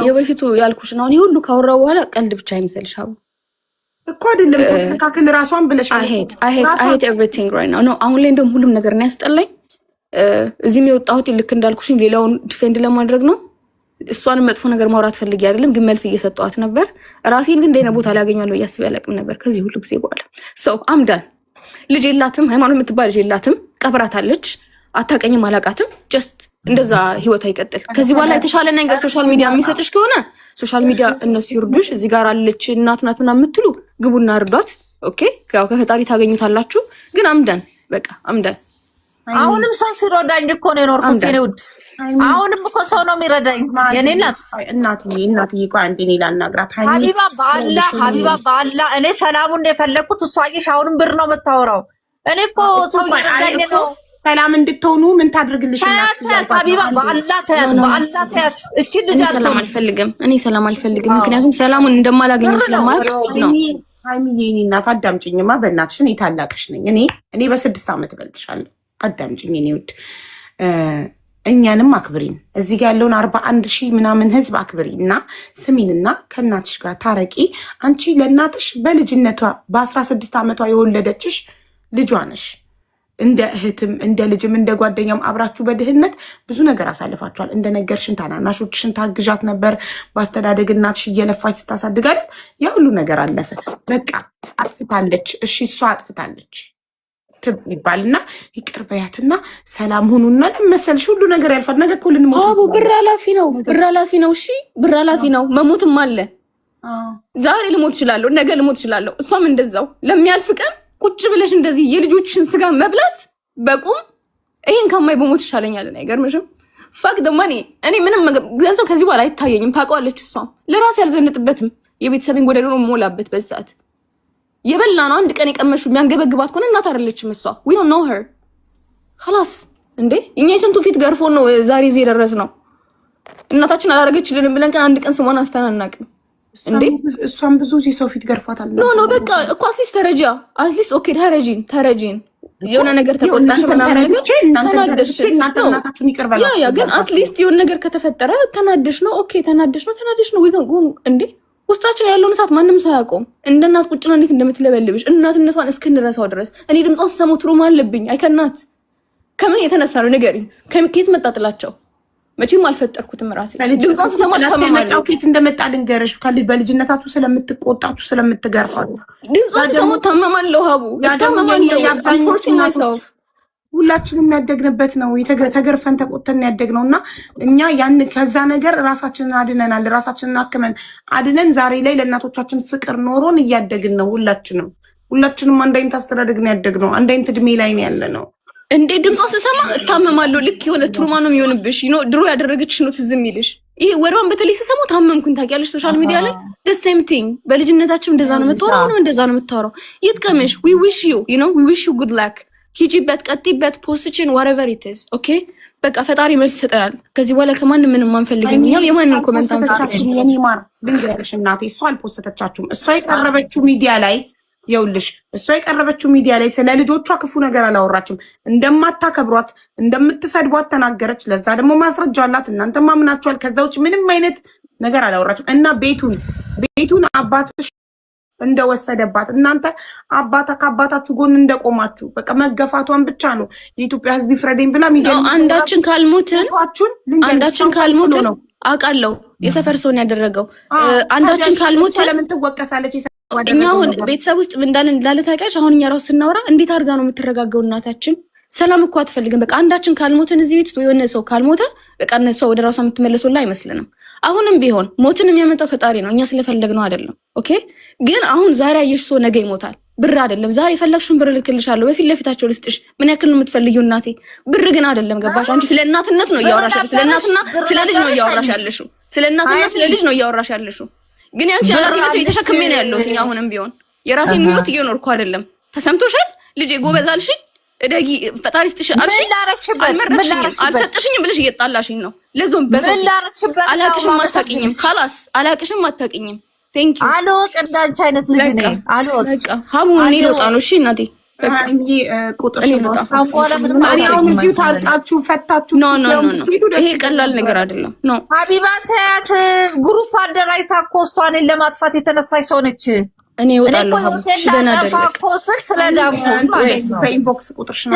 Speaker 2: የበፊቱ ያልኩሽ ነው። እኔ ሁሉ ካወራው በኋላ ቀልድ ብቻ አይመስልሽ ሀቡ
Speaker 1: እኮ አይደለም። ተስተካክል ራሷን ብለሻል።
Speaker 2: I hate everything right now ነው። አሁን ላይ እንደውም ሁሉም ነገር ነው ያስጠላኝ። እዚህም የወጣሁት ልክ እንዳልኩሽኝ ሌላውን ዲፌንድ ለማድረግ ነው። እሷንም መጥፎ ነገር ማውራት ፈልጌ አይደለም፣ ግን መልስ እየሰጠኋት ነበር። ራሴን ግን እንደነ ቦታ ላገኘዋለሁ ብዬ አስቤ አላውቅም ነበር ከዚህ ሁሉ ጊዜ በኋላ። ሰው አምዳን ልጅ የላትም፣ ሃይማኖት የምትባል ልጅ የላትም። ቀብራታለች፣ አታውቀኝም፣ አላውቃትም። ጀስት እንደዛ ህይወት አይቀጥል። ከዚህ በኋላ የተሻለ ነገር ሶሻል ሚዲያ የሚሰጥሽ ከሆነ ሶሻል ሚዲያ እነሱ ይርዱሽ። እዚህ ጋር አለች እናት ናት ምናምን የምትሉ ግቡና እርዷት። ኦኬ ያው ከፈጣሪ ታገኙታላችሁ። ግን አምዳን በቃ አምዳን።
Speaker 3: አሁንም ሰው ሲረዳኝ እኮ ነው የኖርኩት የኔ ውድ። አሁንም እኮ ሰው ነው የሚረዳኝ የኔ
Speaker 1: እናትዬ። ቆይ አንዴ እኔ ላናግራት።
Speaker 3: ሀቢባ በአላህ እኔ ሰላሙን እንደፈለኩት እሷ አየሽ፣ አሁንም ብር ነው የምታወራው። እኔ እኮ ሰው እየረዳኝ ነው።
Speaker 1: ሰላም እንድትሆኑ ምን ታድርግልሽ?
Speaker 3: ሀቢባ በአላህ ተያት። እቺ ልጅ
Speaker 2: ሰላም አልፈልግም፣ እኔ ሰላም አልፈልግም። ምክንያቱም ሰላሙን እንደማላገኘው ስለማውቅ ነው።
Speaker 1: ሀይሚዬ እኔ እናት አዳምጪኝማ፣ በእናትሽ እኔ ታላቅሽ ነኝ። እኔ በ6 ዓመት እበልጥሻለሁ። አዳምጪኝ እኔ ውድ። እኛንም አክብሪን። እዚህ ጋር ያለውን 41 ሺህ ምናምን ህዝብ አክብሪ እና ስሚንና ከእናትሽ ጋር ታረቂ። አንቺ ለእናትሽ በልጅነቷ በ16 ዓመቷ የወለደችሽ ልጇ ነሽ። እንደ እህትም እንደ ልጅም እንደ ጓደኛም አብራችሁ በድህነት ብዙ ነገር አሳልፋችኋል። እንደ ነገርሽን ታናናሾችሽን ታግዣት ነበር በአስተዳደግ እናትሽ እየለፋች ስታሳድግ አይደል? ያ ሁሉ ነገር አለፈ። በቃ አጥፍታለች። እሺ እሷ አጥፍታለች ይባልና ይቅር በያትና ሰላም ሁኑና ለመሰልሽ ሁሉ ነገር ያልፋል። ነገ እኮ ልንሞት
Speaker 2: አቡ ብር ኃላፊ ነው። እሺ ብር ኃላፊ ነው። መሞትም አለ። ዛሬ ልሞት እችላለሁ፣ ነገ ልሞት እችላለሁ። እሷም እንደዛው ለሚያልፍ ቀን ቁጭ ብለሽ እንደዚህ የልጆችሽን ስጋ መብላት በቁም ይሄን ከማይ በሞት ይሻለኛል። አይገርምሽም? ፋክ ደማኔ እኔ ምንም ገንዘብ ከዚህ በኋላ አይታየኝም። ታውቀዋለች። እሷም ለራሴ ያልዘንጥበትም የቤተሰብን ጎደሎ ነው ሞላበት በዛት የበላ ነው። አንድ ቀን የቀመሹ የሚያንገበግባት ከሆነ እናት አይደለችም እሷ። we don't know her خلاص እንዴ እኛ የስንቱ ፊት ገርፎ ነው ዛሬ እዚህ የደረስነው። እናታችን አላረገችልንም ብለን ቀን አንድ ቀን ስሟን አስተናናቅም እንዴ?
Speaker 1: እሷም ብዙ ሰው ፊት ገርፏታል።
Speaker 2: ኖ በቃ እኮ አትሊስት ተረጂያ አትሊስት ኦኬ ተረጂን የሆነ ነገር ተቆጣሽ ምናምን ነገር ተናደሽ
Speaker 1: እናታችሁን ይቅር በላችሁ።
Speaker 2: ያ ግን አትሊስት የሆነ ነገር ከተፈጠረ ተናደሽ ነው ኦኬ ተናደሽ ነው እንዴ ውስጣችን ያለውን እሳት ማንም ሰው ያቆም። እንደ እናት ቁጭ ነው እንዴት እንደምትለበልብሽ እናትነቷን እስክንረሳው ድረስ እኔ ድምጿን ስሰማው ትሩማ አለብኝ። አይከናት ከምን የተነሳ ነው ንገሪኝ። ከየት መጣ ጥላቸው? መቼም አልፈጠርኩትም ራሴ። ድምጿን ስሰማው
Speaker 1: ተማማለው ከየት እንደመጣ ልንገርሽ። በልጅነታችሁ ስለምትቆጣችሁ ስለምትገርፋችሁ
Speaker 2: ድምጿን ስሰማው ታመማለሁ። ሀቡ ታመማለሁ። አንፎርሲንግ ማይሰልፍ
Speaker 1: ሁላችንም ያደግንበት ነው። ተገርፈን ተቆጥተን ያደግነው እና እኛ ያን ከዛ ነገር ራሳችንን አድነናል። ራሳችንን አክመን አድነን ዛሬ ላይ ለእናቶቻችን ፍቅር ኖሮን እያደግን ነው። ሁላችንም አንድ አይነት አስተዳደግ ነው ያደግነው። አንድ አይነት እድሜ ላይ ነው ያለ ነው።
Speaker 2: እንዴ ድምጿን ስሰማ እታመማለሁ። ልክ የሆነ ትሩማ ነው የሚሆንብሽ። ድሮ ያደረገችሽ ነው ትዝ የሚልሽ። ይሄ ወርዋን በተለይ ስሰማው ታመምኩኝ። ታውቂያለሽ ሶሻል ሚዲያ ላይ the same thing በልጅነታችን እንደዛ ነው የምታወራው። አሁንም እንደዛ ነው የምታወራው። ይጥቀምሽ። we wish you good luck ሂጂበት፣ ቀጥይበት፣ ፖስትችን whatever it is okay በቃ ፈጣሪ መልስ ይሰጠናል። ከዚህ በኋላ ከማንም ምንም አንፈልግም። እኛም የማንንም ኮሜንት አንፈልግም።
Speaker 1: የኔ ማር ልንገርሽ እናቴ እሷ አልፖስተቻችሁም። እሷ የቀረበችው ሚዲያ ላይ ይኸውልሽ እሷ የቀረበችው ሚዲያ ላይ ስለ ልጆቿ ክፉ ነገር አላወራችም። እንደማታከብሯት እንደምትሰድቧት ተናገረች። ለዛ ደግሞ ማስረጃ አላት። እናንተም አምናችኋል። ከዛ ውጭ ምንም አይነት ነገር አላወራችም። እና ቤቱን አባትሽ እንደወሰደባት እናንተ ከአባታችሁ ጎን እንደቆማችሁ በቃ መገፋቷን ብቻ ነው የኢትዮጵያ ሕዝብ ይፍረደኝ ብላ ሚዲያ
Speaker 2: አንዳችን ካልሞትን ነው አውቃለሁ። የሰፈር ሰውን ያደረገው አንዳችን ካልሞትን
Speaker 1: ለምን ትወቀሳለች?
Speaker 2: እኛ አሁን ቤተሰብ ውስጥ ምን እንዳለ ታውቂያለሽ? አሁን እኛ ራሱ ስናወራ እንዴት አድርጋ ነው የምትረጋገው እናታችን? ሰላም እኮ አትፈልግም። በቃ አንዳችን ካልሞትን እዚህ ቤት የሆነ ሰው ካልሞተ በቃ እነሷ ወደ ራሷ የምትመለሱላ አይመስልንም። አሁንም ቢሆን ሞትን የሚያመጣው ፈጣሪ ነው፣ እኛ ስለፈለግነው አይደለም። ኦኬ ግን አሁን ዛሬ አየሽ ሰው ነገ ይሞታል። ብር አይደለም ዛሬ የፈለግሽውን ብር ልክልሻለሁ፣ በፊት ለፊታቸው ልስጥሽ። ምን ያክል ነው የምትፈልጊው እናቴ? ብር ግን አይደለም። ገባሽ? አንቺ ስለ እናትነት ነው እያወራሽ ያለሽው። ስለ እናትና ስለ ልጅ ነው እያወራሽ ያለሽው። ስለ እናትና ስለ ልጅ ነው እያወራሽ ያለሽው። ግን ያንቺ ኃላፊነት የተሸክሜ ነው ያለሁት። አሁንም ቢሆን የራሴን ህይወት እየኖርኩ አይደለም። ተሰምቶሻል ልጄ? ጎበዛልሽኝ እደጊ ፈጣሪ ስትሽ አልሽኝ አልሰጥሽኝም ብለሽ እየጣላሽኝ ነው። ለዞም አላቅሽም አታውቂኝም። ካላስ አላቅሽም አታውቂኝም። ቴንክ ዩ
Speaker 3: አልወቅ እንዳንቺ አይነት ልጅ ነኝ። አልወቅ
Speaker 2: በቃ ሀቡ እኔ ልወጣ ነው። እሺ እናቴ በቃ
Speaker 1: ቁጥርሽ ነው አሁን እዚሁ ታርቃችሁ ፈታችሁ።
Speaker 2: ኖ ይሄ ቀላል ነገር አይደለም። ኖ
Speaker 3: ሀቢባ ተያት ግሩፕ አደራጅታ እኮ እሷን ለማጥፋት የተነሳች ሰው ነች።
Speaker 2: እኔ እወጣለሁ።
Speaker 1: በኢንቦክስ ቁጥርሽን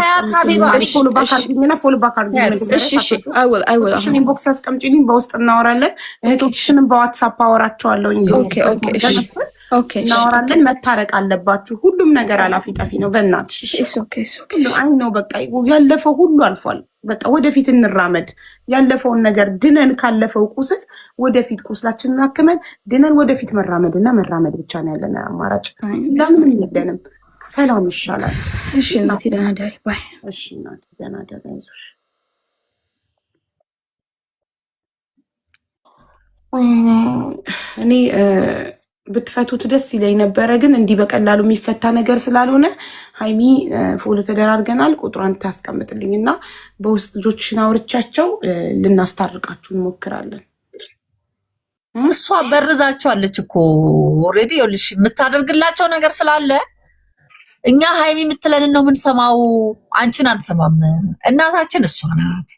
Speaker 1: ፎሎ ባክ አድርጊኝ። ኢንቦክስ አስቀምጪልኝ፣ በውስጥ እናወራለን። እህቶችሽንም በዋትሳፕ አወራቸዋለሁ። እናወራለን። መታረቅ አለባችሁ። ሁሉም ነገር አላፊ ጠፊ ነው። በእናትሽ አይ ነው በቃ ያለፈው ሁሉ አልፏል። በቃ ወደፊት እንራመድ። ያለፈውን ነገር ድነን ካለፈው ቁስል ወደፊት ቁስላችንን አክመን ድነን ወደፊት መራመድና መራመድ ብቻ ነው ያለን አማራጭ። ለምንም የለንም። ሰላም ይሻላል።
Speaker 2: እሺ እናቴ ደህና ደሪ ባይ።
Speaker 1: እሺ እናቴ ደህና ደሪ። አይዞሽ። እኔ ብትፈቱት ደስ ይለኝ ነበረ፣ ግን እንዲህ በቀላሉ የሚፈታ ነገር ስላልሆነ ሀይሚ ፎሎ ተደራርገናል። ቁጥሯን ታስቀምጥልኝ እና በውስጥ ልጆችሽን አውርቻቸው ልናስታርቃችሁ እንሞክራለን።
Speaker 3: እሷ በርዛቸዋለች እኮ ኦልሬዲ። ይኸውልሽ የምታደርግላቸው ነገር ስላለ እኛ ሀይሚ የምትለንን ነው የምንሰማው፣ አንቺን አንሰማም። እናታችን እሷ ናት።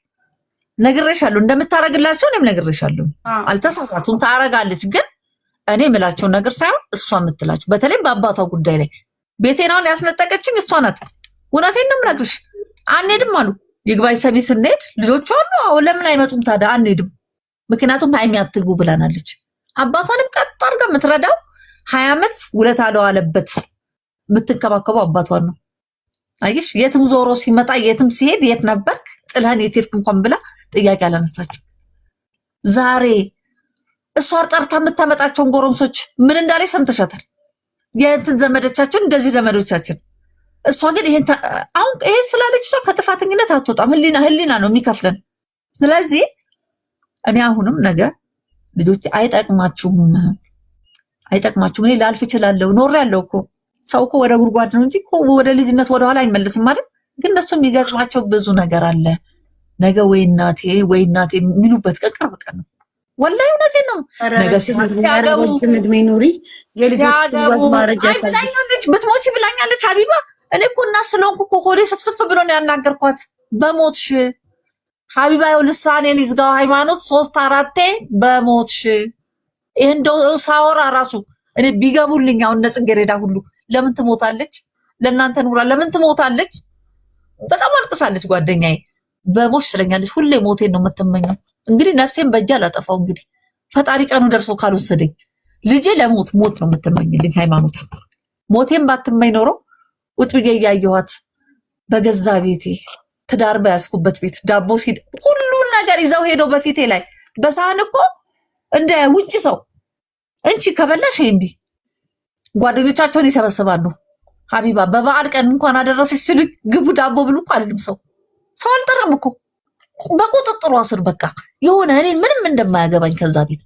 Speaker 3: ነግሬሻለሁ፣ እንደምታረግላቸው እኔም ነግሬሻለሁ። አልተሳሳቱም፣ ታረጋለች። ግን እኔ የምላቸውን ነገር ሳይሆን እሷ የምትላቸው፣ በተለይ በአባቷ ጉዳይ ላይ ቤቴናውን ያስነጠቀችኝ እሷ ናት። እውነቴን ነው የምነግርሽ። አንሄድም አሉ ይግባኝ ሰሚ ስንሄድ ልጆቹ አሉ። አዎ ለምን አይመጡም ታዲያ? አንሄድም፣ ምክንያቱም ሀይሚ አትግቡ ብላናለች። አባቷንም ቀጥ አድርጋ የምትረዳው 20 ዓመት ውለታ አለበት የምትንከባከበው አባቷን ነው። አየሽ፣ የትም ዞሮ ሲመጣ የትም ሲሄድ የት ነበርክ ጥልህን የት ሄድክ እንኳን ብላ ጥያቄ አላነሳችው። ዛሬ እሷ ጠርታ የምታመጣቸውን ጎረምሶች ምን እንዳለች ሰምተሻታል። የእንትን ዘመዶቻችን እንደዚህ ዘመዶቻችን። እሷ ግን አሁን ይሄ ስላለች እሷ ከጥፋተኝነት አትወጣም። ህሊና ነው የሚከፍለን። ስለዚህ እኔ አሁንም ነገ ልጆች አይጠቅማችሁም። እኔ ላልፍ እችላለሁ፣ ኖሬያለሁ እኮ። ሰው እኮ ወደ ጉድጓድ ነው እንጂ ወደ ልጅነት ወደኋላ አይመለስም አይደል? ግን እነሱ የሚገጥማቸው ብዙ ነገር አለ። ነገ ወይ እናቴ የሚሉበት ቀን ቅርብ ቀን ነው። ወላሂ እውነቴን ነው። ነገ ሲያገቡ
Speaker 1: እድሜ ኑሪ የልጆች ማድረግ
Speaker 3: ብላኛለች፣ ብትሞቺ ብላኛለች ሀቢባ። እኔ እኮ እናት ስለሆንኩ እኮ ሆዴ ስፍስፍ ብሎ ነው ያናገርኳት። በሞትሽ ሀቢባ ይኸው ልሳኔን ይዝጋው ሃይማኖት 3-4 በሞትሽ ይሄ እንደው ሳወራ ራሱ እኔ ቢገቡልኝ አሁን ጽጌረዳ ሁሉ ለምን ትሞታለች? ለእናንተ ኑራ ለምን ትሞታለች? በጣም አልቅሳለች ጓደኛዬ። በሞት ስለኛለች ሁሌ ሞቴን ነው የምትመኘው። እንግዲህ ነፍሴን በእጅ አላጠፋው። እንግዲህ ፈጣሪ ቀኑ ደርሶ ካልወሰደኝ ልጄ ለሞት ነው የምትመኝልኝ ሃይማኖት። ሞቴን ባትመኝ ኖሮ ቁጭ ብዬ እያየኋት በገዛ ቤቴ ትዳር በያዝኩበት ቤት ዳቦ ሲድ ሁሉን ነገር ይዘው ሄደው በፊቴ ላይ በሳህን እኮ እንደ ውጪ ሰው እንቺ ከበላሽ እምቢ ጓደኞቻቸውን ይሰበስባሉ። ሀቢባ በበዓል ቀን እንኳን አደረሰች ሲሉ ግቡ ዳቦ ብሉ እኮ አይደለም ሰው አልጠራም እኮ በቁጥጥሯ ስር በቃ የሆነ እኔ ምንም እንደማያገባኝ ከዛ ቤት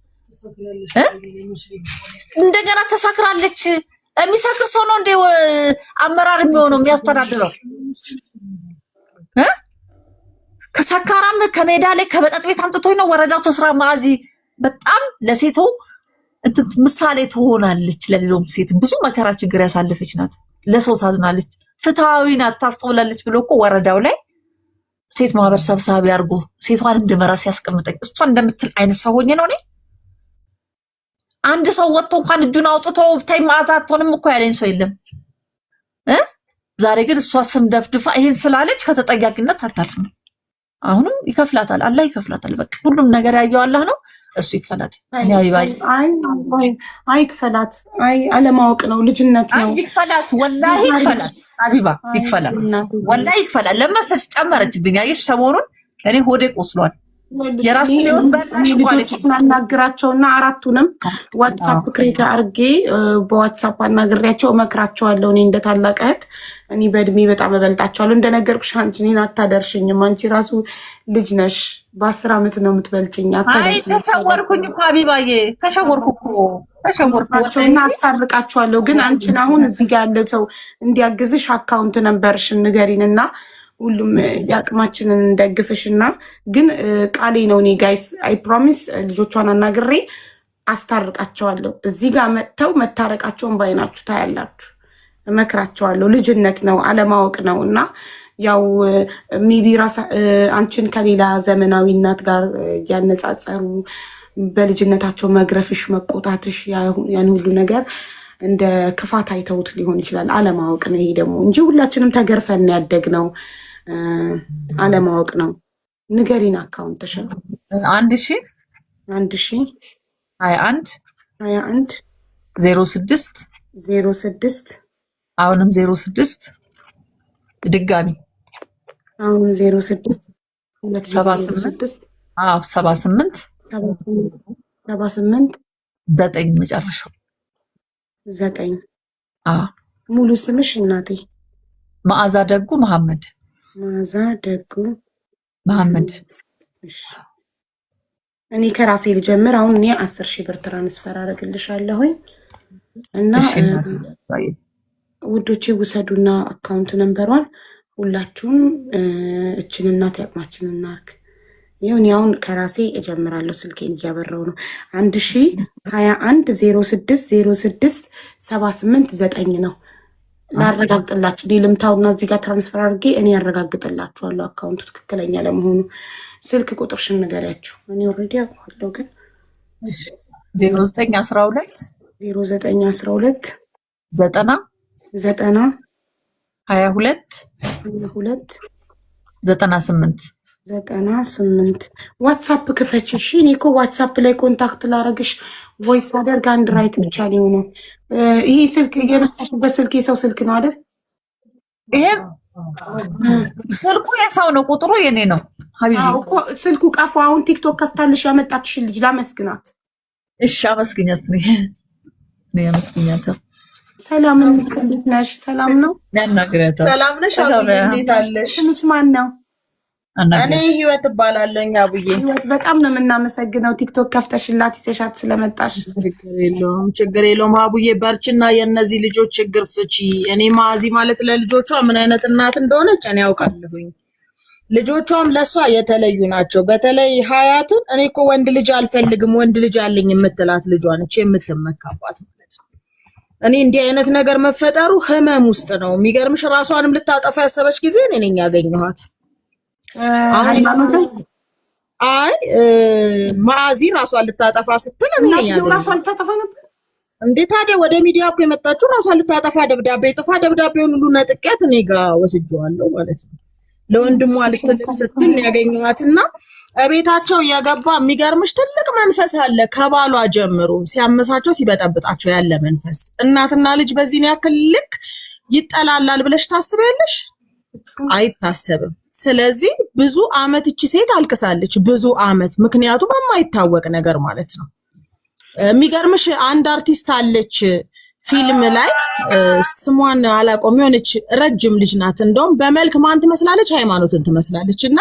Speaker 3: እንደገና ተሳክራለች። የሚሳክር ሰው ነው እንደ አመራር የሚሆነው የሚያስተዳድረው ከሳካራም ከሜዳ ላይ ከመጠጥ ቤት አምጥቶኝ ነው ወረዳው ተስራ ማዚ በጣም ለሴቱ ምሳሌ ትሆናለች። ለሌሎም ሴት ብዙ መከራ ችግር ያሳለፈች ናት። ለሰው ታዝናለች፣ ፍትሃዊ ናት፣ ታስተውላለች ብሎ እኮ ወረዳው ላይ ሴት ማህበር ሰብሳቢ አድርጎ ሴቷን እንድመራ ሲያስቀምጠኝ እሷ እንደምትል አይነት ሰው ሆኜ ነው እኔ። አንድ ሰው ወጥቶ እንኳን እጁን አውጥቶ ተይ መዓዛ አትሆንም እኮ ያለኝ ሰው የለም። ዛሬ ግን እሷ ስም ደፍድፋ ይሄን ስላለች ከተጠያቂነት አታልፍም። አሁንም ይከፍላታል፣ አላህ ይከፍላታል። በቃ ሁሉም ነገር ያየው አላህ ነው፣ እሱ ይክፈላት።
Speaker 1: አይ ይክፈላት። አይ አለማወቅ ነው፣ ልጅነት ነው።
Speaker 3: ይክፈላት፣ ወላሂ ይክፈላት። ሀቢባ ይክፈላት፣ ወላሂ ይክፈላት። ለመሰልሽ ጨመረችብኝ። አየሽ ሰሞኑን እኔ ሆዴ ቆስሏል። የራሱ ሊሆን
Speaker 1: ልጆችን አናግራቸውና አራቱንም ዋትሳፕ ክሬት አድርጌ በዋትሳፕ አናግሬያቸው እመክራቸዋለሁ። እኔ እንደ ታላቅ እህት እኔ በእድሜ በጣም እበልጣቸዋለሁ። እንደነገርኩሽ አንቺ እኔን አታደርሽኝም። አንቺ ራሱ ልጅ ነሽ፣ በ10 ዓመት ነው የምትበልጭኝ።
Speaker 3: ተሸወርኩኝ እኮ ሀቢባዬ፣ ተሸወርኩና
Speaker 1: አስታርቃቸዋለሁ። ግን አንቺን አሁን እዚህ ጋር ያለው ሰው እንዲያግዝሽ አካውንት ነምበርሽን ንገሪንና ሁሉም የአቅማችንን እንደግፍሽና ግን ቃሌ ነው። እኔ ጋይስ አይ ፕሮሚስ ልጆቿን አናግሬ አስታርቃቸዋለሁ። እዚህ ጋር መጥተው መታረቃቸውን ባይናችሁ ታያላችሁ። እመክራቸዋለሁ። ልጅነት ነው፣ አለማወቅ ነው። እና ያው ሜቢ ራስ አንቺን ከሌላ ዘመናዊ እናት ጋር እያነጻጸሩ በልጅነታቸው መግረፍሽ፣ መቆጣትሽ ያን ሁሉ ነገር እንደ ክፋት አይተውት ሊሆን ይችላል። አለማወቅ ነው ይሄ ደግሞ እንጂ ሁላችንም ተገርፈን ያደግነው አለማወቅ ነው። ንገሪን አካውንት ተሸ
Speaker 3: 1000 21 06 አሁንም 06 ድጋሚ
Speaker 1: አሁንም 06
Speaker 3: 78 9 መጨረሻው
Speaker 1: 9 ሙሉ ስምሽ እናቴ?
Speaker 3: መዓዛ ደጉ መሐመድ።
Speaker 1: መዓዛ ደጉ
Speaker 3: መሐመድ።
Speaker 1: እኔ ከራሴ ልጀምር። አሁን እኔ 10,000 ብር ትራንስፈር አደርግልሻለሁኝ እና ውዶቼ ውሰዱና አካውንት ነምበሯን ሁላችሁም እችን እናት ያቅማችን እናርግ። ይሁን ያውን ከራሴ እጀምራለሁ። ስልኬን እያበራው ነው። 1021 06 78 9 ነው። ላረጋግጥላችሁ ልምታውና እዚህ ጋር ትራንስፈር አድርጌ እኔ ያረጋግጥላችኋለሁ አካውንቱ ትክክለኛ ለመሆኑ። ስልክ ቁጥርሽን ንገሪያቸው። እኔ ኦልሬዲ አውቃለሁ ግን
Speaker 3: 0912
Speaker 1: 0912
Speaker 3: 90 22 98
Speaker 1: ዋትሳፕ ክፈች። እሺ እኔ እኮ ዋትሳፕ ላይ ኮንታክት ላረግሽ ቮይስ አደርግ አንድ ራይት ብቻ ሊሆነው። ይሄ ስልክ የመጣሽበት ስልክ የሰው ስልክ ነው አይደል?
Speaker 3: ይሄ ስልኩ የሰው ነው፣ ቁጥሩ የኔ ነው። ሀቢቢ
Speaker 1: ስልኩ ቀፎ። አሁን ቲክቶክ ከፍታልሽ ያመጣችሽን ልጅ ላመስግናት።
Speaker 3: እሺ አመስግኛት ነው ያመስግኛት።
Speaker 1: ሰላም እንዴት ነሽ? ሰላም ነው።
Speaker 4: ሰላም ነሽ? አቡዬ እንዴት አለሽ?
Speaker 1: ስምሽ ማን ነው?
Speaker 4: እኔ ህይወት እባላለሁ። አቡዬ
Speaker 1: ህይወት በጣም ነው የምናመሰግነው ቲክቶክ ከፍተሽላት ይተሻት ስለመጣሽ።
Speaker 4: ችግር የለውም አቡዬ፣ በርችና የእነዚህ ልጆች ችግር ፍቺ። እኔ ማዚ ማለት ለልጆቿ ምን አይነት እናት እንደሆነች እኔ ያውቃለሁኝ። ልጆቿም ለሷ የተለዩ ናቸው። በተለይ ሀያትን እኔ እኮ ወንድ ልጅ አልፈልግም ወንድ ልጅ አለኝ የምትላት ልጇ ነች የምትመካባት ማለት ነው። እኔ እንዲህ አይነት ነገር መፈጠሩ ህመም ውስጥ ነው። የሚገርምሽ ራሷንም ልታጠፋ ያሰበች ጊዜ እኔ ነኝ ያገኘኋት። አይ ማዚ ራሷን ልታጠፋ ስትል እኔ ነኝ ያገኘኋት።
Speaker 1: ራሷን ልታጠፋ ነበር
Speaker 4: እንዴ ታዲያ? ወደ ሚዲያ እኮ የመጣችው ራሷን ልታጠፋ ደብዳቤ ጽፋ ደብዳቤውን ሁሉ ነጥቄያት እኔ ጋር ወስጄዋለሁ ማለት ነው። ለወንድሟ ልትልክ ስትል ያገኘኋትና እቤታቸው የገባ የሚገርምሽ ትልቅ መንፈስ አለ። ከባሏ ጀምሮ ሲያመሳቸው ሲበጠብጣቸው ያለ መንፈስ። እናትና ልጅ በዚህ ያክል ልክ ይጠላላል ብለሽ ታስቢያለሽ? አይታሰብም። ስለዚህ ብዙ አመት እቺ ሴት አልቅሳለች፣ ብዙ አመት። ምክንያቱም የማይታወቅ ነገር ማለት ነው። የሚገርምሽ አንድ አርቲስት አለች ፊልም ላይ ስሟን አላውቀውም፣ የሆነች ረጅም ልጅ ናት። እንደውም በመልክ ማን ትመስላለች? ሃይማኖትን ትመስላለች። እና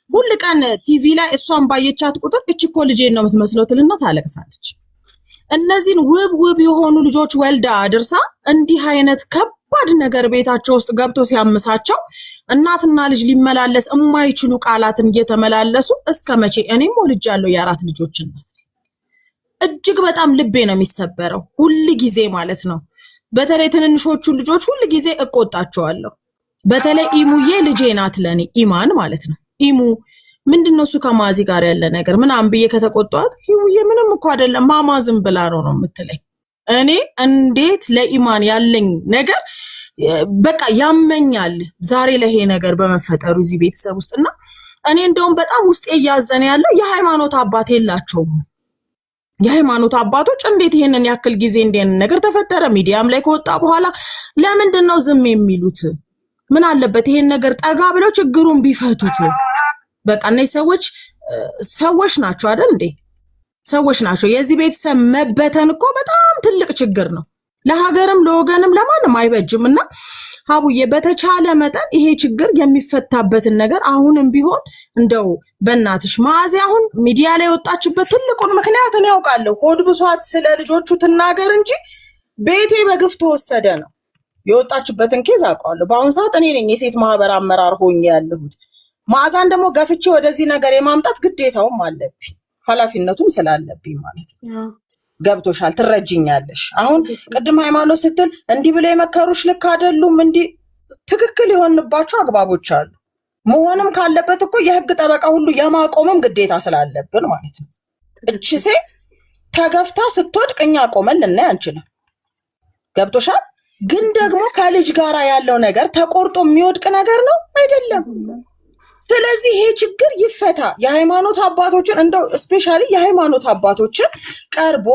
Speaker 4: ሁል ቀን ቲቪ ላይ እሷን ባየቻት ቁጥር እቺ እኮ ልጄን ነው የምትመስለው ትልና ታለቅሳለች። እነዚህን ውብ የሆኑ ልጆች ወልዳ አድርሳ እንዲህ አይነት ከባድ ነገር ቤታቸው ውስጥ ገብቶ ሲያምሳቸው እናትና ልጅ ሊመላለስ የማይችሉ ቃላትን እየተመላለሱ እስከ መቼ? እኔም ወልጃለሁ የአራት ልጆች እናት። እጅግ በጣም ልቤ ነው የሚሰበረው ሁል ጊዜ ማለት ነው። በተለይ ትንንሾቹ ልጆች ሁል ጊዜ እቆጣቸዋለሁ። በተለይ ኢሙዬ ልጄ ናት ለኔ፣ ኢማን ማለት ነው። ኢሙ ምንድነው እሱ ከማዚ ጋር ያለ ነገር ምናምን ብዬ ከተቆጣኋት ይውዬ ምንም እኮ አይደለም ማማ ዝም ብላ ነው የምትለኝ። እኔ እንዴት ለኢማን ያለኝ ነገር በቃ ያመኛል ዛሬ ለይሄ ነገር በመፈጠሩ እዚህ ቤተሰብ ውስጥና እኔ እንደውም በጣም ውስጤ እያዘነ ያለው የሃይማኖት አባት የላቸውም። የሃይማኖት አባቶች እንዴት ይሄንን ያክል ጊዜ እንደን ነገር ተፈጠረ ሚዲያም ላይ ከወጣ በኋላ ለምንድነው ዝም የሚሉት? ምን አለበት ይሄን ነገር ጠጋ ብለው ችግሩን ቢፈቱት? በቃ እነዚህ ሰዎች ናቸው አይደል እንዴ? ሰዎች ናቸው። የዚህ ቤተሰብ መበተን እኮ በጣም ትልቅ ችግር ነው። ለሀገርም ለወገንም ለማንም አይበጅምና ሀቡዬ በተቻለ መጠን ይሄ ችግር የሚፈታበትን ነገር አሁንም ቢሆን እንደው በእናትሽ ማዚ አሁን ሚዲያ ላይ ወጣችበት ትልቁን ምክንያት እኔ ያውቃለሁ። ሆድ ብሷት ስለ ልጆቹ ትናገር እንጂ ቤቴ በግፍ ተወሰደ ነው የወጣችበትን ኬዝ አውቃለሁ። በአሁን ሰዓት እኔ ነኝ የሴት ማህበር አመራር ሆኜ ያለሁት። ማዛን ደግሞ ገፍቼ ወደዚህ ነገር የማምጣት ግዴታውም አለብኝ ኃላፊነቱም ስላለብኝ ማለት ነው። ገብቶሻል? ትረጅኛለሽ። አሁን ቅድም ሃይማኖት ስትል እንዲህ ብለ የመከሩሽ ልክ አይደሉም። እንዲህ ትክክል የሆንባቸው አግባቦች አሉ። መሆንም ካለበት እኮ የህግ ጠበቃ ሁሉ የማቆምም ግዴታ ስላለብን ማለት ነው። እቺ ሴት ተገፍታ ስትወድቅ እኛ ቆመን ልናይ አንችልም። ገብቶሻል? ግን ደግሞ ከልጅ ጋራ ያለው ነገር ተቆርጦ የሚወድቅ ነገር ነው አይደለም። ስለዚህ ይሄ ችግር ይፈታ። የሃይማኖት አባቶችን እንደው ስፔሻሊ የሃይማኖት አባቶችን ቀርቦ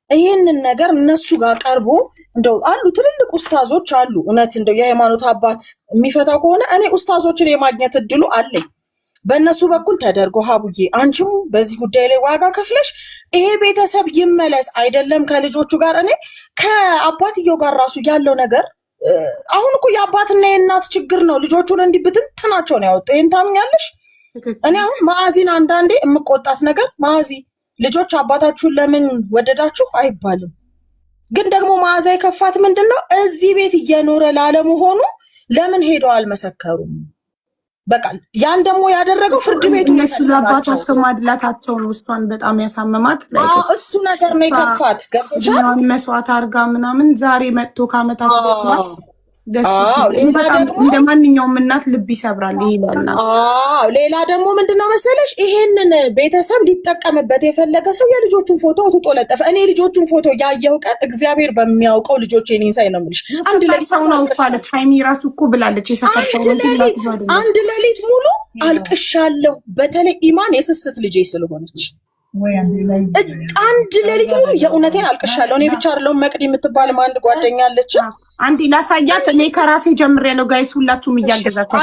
Speaker 4: ይሄንን ነገር እነሱ ጋር ቀርቦ እንደው አሉ ትልልቅ ኡስታዞች አሉ። እውነት እንደው የሃይማኖት አባት የሚፈታው ከሆነ እኔ ኡስታዞችን የማግኘት እድሉ አለኝ። በእነሱ በኩል ተደርጎ ሀቡዬ አንቺም በዚህ ጉዳይ ላይ ዋጋ ከፍለሽ ይሄ ቤተሰብ ይመለስ አይደለም ከልጆቹ ጋር እኔ ከአባትየው ጋር ራሱ ያለው ነገር አሁን እኮ የአባትና የእናት ችግር ነው። ልጆቹን እንዲብትንትናቸው ነው ያወጣው። ይሄን ታምኛለሽ? እኔ አሁን ማዚን አንዳንዴ የምቆጣት ነገር ማዚ ልጆች አባታችሁን ለምን ወደዳችሁ አይባልም። ግን ደግሞ ማዛ የከፋት ምንድነው እዚህ ቤት እየኖረ ላለመሆኑ ለምን ሄደው አልመሰከሩም? በቃ ያን ደግሞ ያደረገው ፍርድ ቤቱ ነው።
Speaker 1: አባታቸው ማድላታቸው ነው እሷን በጣም ያሳመማት።
Speaker 4: እሱ ነገር ነው የከፋት። ገብቶሻል?
Speaker 1: መስዋዕት አርጋ ምናምን ዛሬ መጥቶ ካመታት እንደ ማንኛውም እናት ልብ ይሰብራል። ይላልና
Speaker 4: ሌላ ደግሞ ምንድነው መሰለሽ ይሄንን ቤተሰብ ሊጠቀምበት የፈለገ ሰው የልጆቹን ፎቶ አውጥቶ ለጠፈ። እኔ ልጆቹን ፎቶ ያየው ቀን እግዚአብሔር በሚያውቀው ልጆቼ እኔን ሳይ ነው የምልሽ። አንድ ሌሊት
Speaker 1: ሰው ነው ታለች ሃይሚ ራሱ እኮ ብላለች። የሰፈርተው
Speaker 4: አንድ ሌሊት ሙሉ አልቅሻለሁ። በተለይ ኢማን የስስት ልጄ ስለሆነች አንድ ሌሊት ሙሉ የእውነቴን አልቅሻለሁ። እኔ ብቻ አይደለሁም መቅዲ የምትባልም አንድ ጓደኛ አለች።
Speaker 1: አንዴ ላሳያት። እኔ ከራሴ ጀምር ያለው ጋይስ ሁላችሁም እያገዛችሁ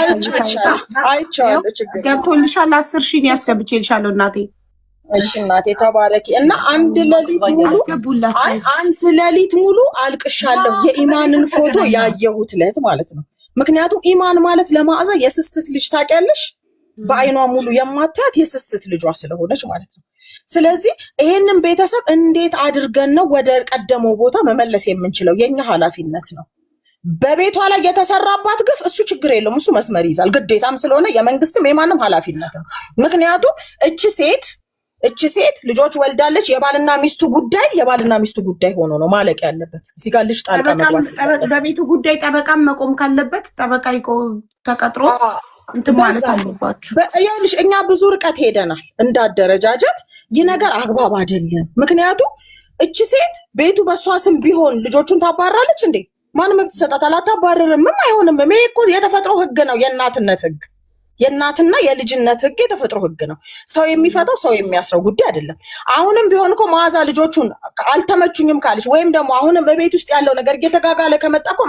Speaker 4: አይቻለሁ። ችግር
Speaker 1: ገብቶልሻል። 10,000 ያስገብቼልሻለሁ እናቴ።
Speaker 4: እሺ እናቴ ተባረኪ። እና አንድ ሌሊት ሙሉ አልቅሻለሁ የኢማንን ፎቶ ያየሁት ለት ማለት ነው። ምክንያቱም ኢማን ማለት ለማዕዛ የስስት ልጅ ታውቂያለሽ፣ በአይኗ ሙሉ የማታያት የስስት ልጇ ስለሆነች ማለት ነው። ስለዚህ ይሄንን ቤተሰብ እንዴት አድርገን ነው ወደ ቀደመው ቦታ መመለስ የምንችለው? የኛ ኃላፊነት ነው። በቤቷ ላይ የተሰራባት ግፍ እሱ ችግር የለውም። እሱ መስመር ይዛል ግዴታም ስለሆነ የመንግስትም የማንም ኃላፊነት ነው። ምክንያቱም እቺ ሴት ልጆች ወልዳለች። የባልና ሚስቱ ጉዳይ ሆኖ ነው ማለቅ ያለበት። እዚህ ጋር ልጅ ጣልቃ መግባት
Speaker 1: በቤቱ ጉዳይ ጠበቃም መቆም ካለበት ጠበቃ ተቀጥሮ እንትን ማለት አለባችሁ።
Speaker 4: ይኸውልሽ እኛ ብዙ ርቀት ሄደናል እንዳደረጃጀት። ይህ ነገር አግባብ አይደለም። ምክንያቱም እቺ ሴት ቤቱ በሷ ስም ቢሆን ልጆቹን ታባራለች እንዴ? ማን መብት ይሰጣታል? አታባርርምም፣ አይሆንም። ይሄ እኮ የተፈጥሮ ህግ ነው። የእናትነት ህግ፣ የእናትና የልጅነት ህግ የተፈጥሮ ህግ ነው። ሰው የሚፈታው ሰው የሚያስረው ጉዳይ አይደለም። አሁንም ቢሆን እኮ መዓዛ ልጆቹን አልተመቹኝም ካለች ወይም ደግሞ አሁንም በቤት ውስጥ ያለው ነገር እየተጋጋለ ከመጣ እኮ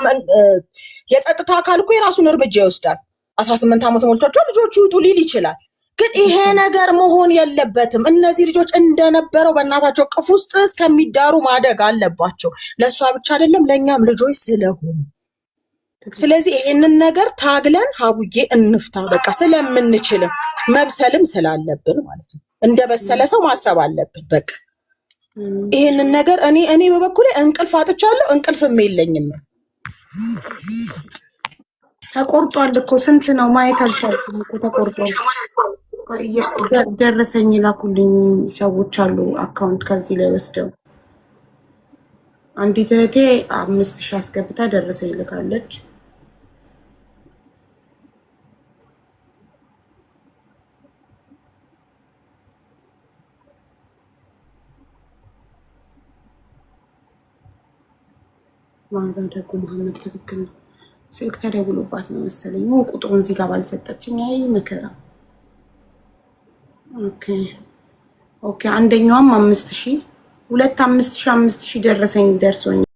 Speaker 4: የጸጥታ አካል እኮ የራሱን እርምጃ ይወስዳል። 18 ዓመት ሞልቷቸው ልጆቹ ይውጡ ሊል ይችላል። ግን ይሄ ነገር መሆን የለበትም። እነዚህ ልጆች እንደነበረው በእናታቸው ቅፍ ውስጥ እስከሚዳሩ ማደግ አለባቸው። ለእሷ ብቻ አይደለም ለእኛም ልጆች ስለሆኑ፣ ስለዚህ ይህንን ነገር ታግለን ሀቡዬ እንፍታ። በቃ ስለምንችልም መብሰልም ስላለብን ማለት ነው። እንደበሰለ ሰው ማሰብ አለብን። በቃ ይህንን ነገር እኔ በበኩሌ እንቅልፍ አጥቻለሁ። እንቅልፍም የለኝም።
Speaker 1: ተቆርጧል እኮ ስንት ነው ማየት አልቻልኩም እኮ ተቆርጧል። ደረሰኝ ላኩልኝ ሰዎች አሉ አካውንት ከዚህ ላይ ወስደው። አንዲት እህቴ 5000 አስገብታ ደረሰኝ ልካለች። ማዛ ደግሞ መሐመድ ትክክል ነው። ስልክ ተደውሎባት ነው መሰለኝ። ቁጥሩን እዚህ ጋር ባልሰጠችኝ። አይ መከራ። ኦኬ አንደኛውም 5000 5000 ደረሰኝ ደርሶኝ